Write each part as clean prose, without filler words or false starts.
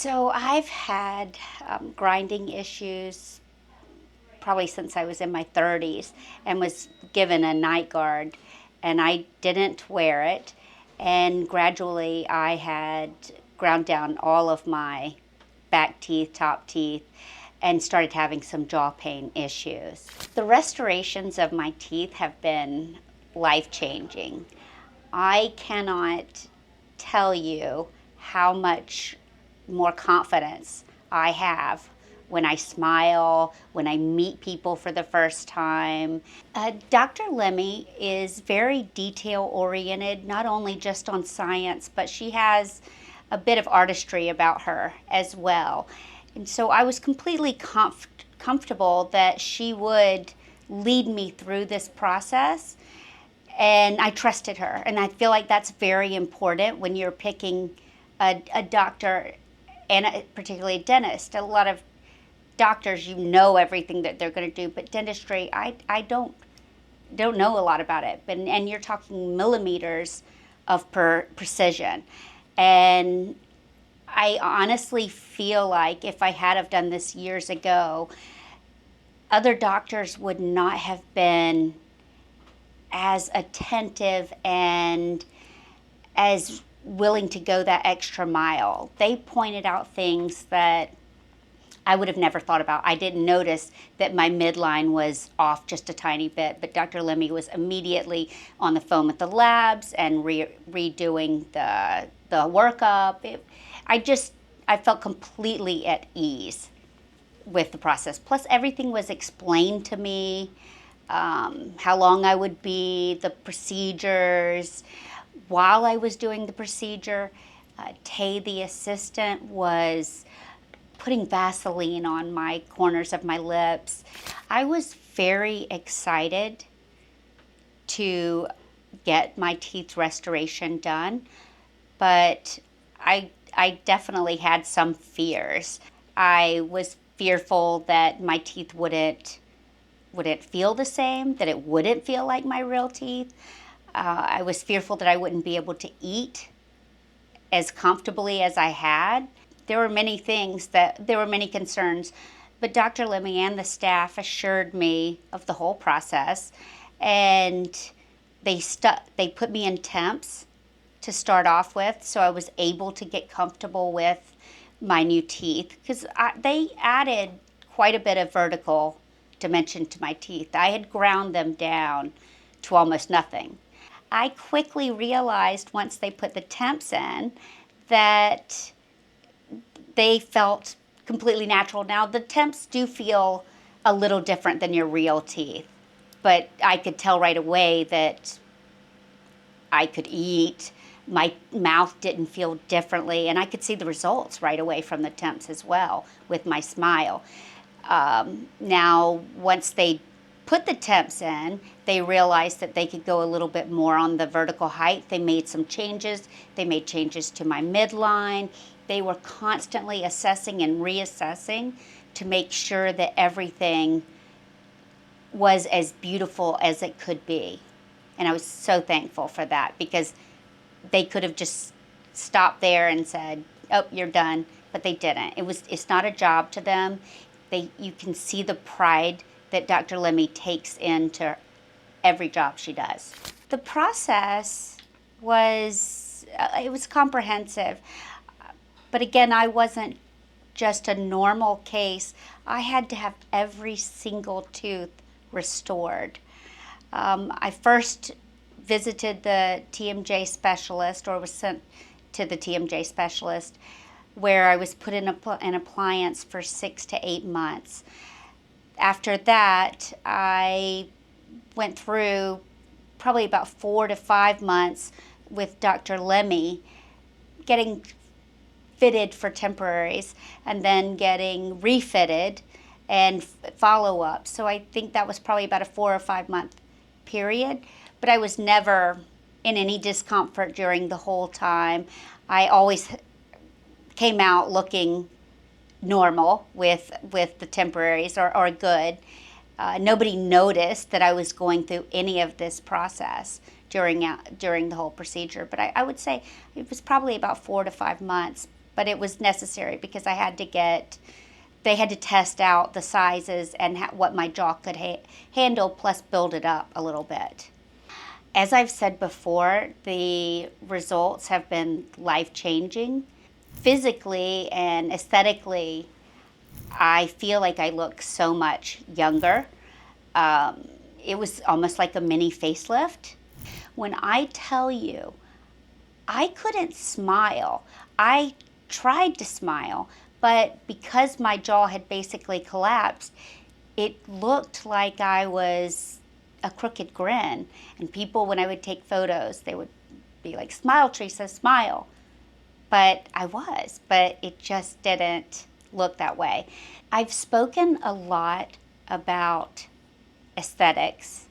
So I've had grinding issues probably since I was in my 30s and was given a night guard, and I didn't wear it. And gradually I had ground down all of my back teeth, top teeth, and started having some jaw pain issues. The restorations of my teeth have been life changing. I cannot tell you how much more confidence I have when I smile, when I meet people for the first time. Dr. Lemme is very detail oriented, not only just on science, but she has a bit of artistry about her as well. And so I was completely comfortable that she would lead me through this process, and I trusted her. And I feel like that's very important when you're picking a doctor, and particularly a dentist. A lot of doctors, you know everything that they're going to do, but dentistry, I don't know a lot about it. And you're talking millimeters of precision. And I honestly feel like if I had have done this years ago, other doctors would not have been as attentive and as willing to go that extra mile. They pointed out things that I would have never thought about. I didn't notice that my midline was off just a tiny bit, but Dr. Lemme was immediately on the phone with the labs and redoing the workup. I felt completely at ease with the process. Plus, everything was explained to me, how long I would be, the procedures. While I was doing the procedure, Tay, the assistant, was putting Vaseline on my corners of my lips. I was very excited to get my teeth restoration done, but I definitely had some fears. I was fearful that my teeth wouldn't feel the same, that it wouldn't feel like my real teeth. I was fearful that I wouldn't be able to eat as comfortably as I had. There were many concerns, but Dr. Lemme and the staff assured me of the whole process, and they put me in temps to start off with, so I was able to get comfortable with my new teeth, because they added quite a bit of vertical dimension to my teeth. I had ground them down to almost nothing. I quickly realized once they put the temps in that they felt completely natural. Now, the temps do feel a little different than your real teeth, but I could tell right away that I could eat. My mouth didn't feel differently, and I could see the results right away from the temps as well with my smile. Now, once they put the temps in, they realized that they could go a little bit more on the vertical height. They made some changes. They made changes to my midline. They were constantly assessing and reassessing to make sure that everything was as beautiful as it could be. And I was so thankful for that, because they could have just stopped there and said, "Oh, you're done," but they didn't. It's not a job to them. You can see the pride that Dr. Lemme takes into every job she does. The process was comprehensive. But again, I wasn't just a normal case. I had to have every single tooth restored. I first visited the TMJ specialist, or was sent to the TMJ specialist, where I was put in an appliance for 6 to 8 months. After that, I went through probably about 4 to 5 months with Dr. Lemme, getting fitted for temporaries, and then getting refitted and follow-up. So I think that was probably about a 4 or 5 month period, but I was never in any discomfort during the whole time. I always came out looking normal with the temporaries, or good. Nobody noticed that I was going through any of this process during the whole procedure, but I would say it was probably about 4 to 5 months but it was necessary because they had to test out the sizes and what my jaw could handle, plus build it up a little bit. As I've said before, the results have been life-changing. Physically and aesthetically, I feel like I look so much younger. It was almost like a mini facelift. When I tell you, I couldn't smile. I tried to smile, but because my jaw had basically collapsed, it looked like I was a crooked grin. And people, when I would take photos, they would be like, "Smile, Teresa, smile." But it just didn't look that way. I've spoken a lot about aesthetics,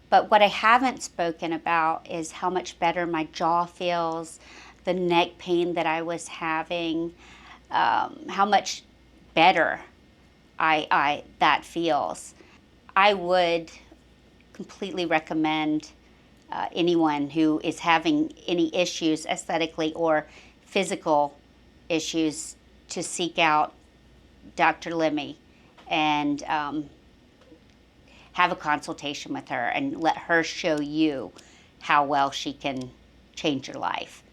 but what I haven't spoken about is how much better my jaw feels, the neck pain that I was having, how much better I that feels. I would completely recommend anyone who is having any issues aesthetically or physical issues to seek out Dr. Lemme and have a consultation with her and let her show you how well she can change your life.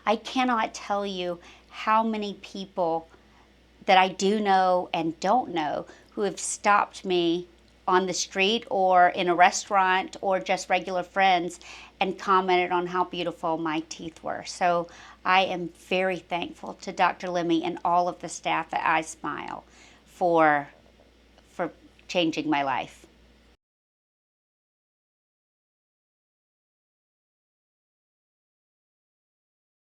I cannot tell you how many people that I do know and don't know who have stopped me on the street or in a restaurant or just regular friends and commented on how beautiful my teeth were. So I am very thankful to Dr. Lemme and all of the staff at iSmile for changing my life.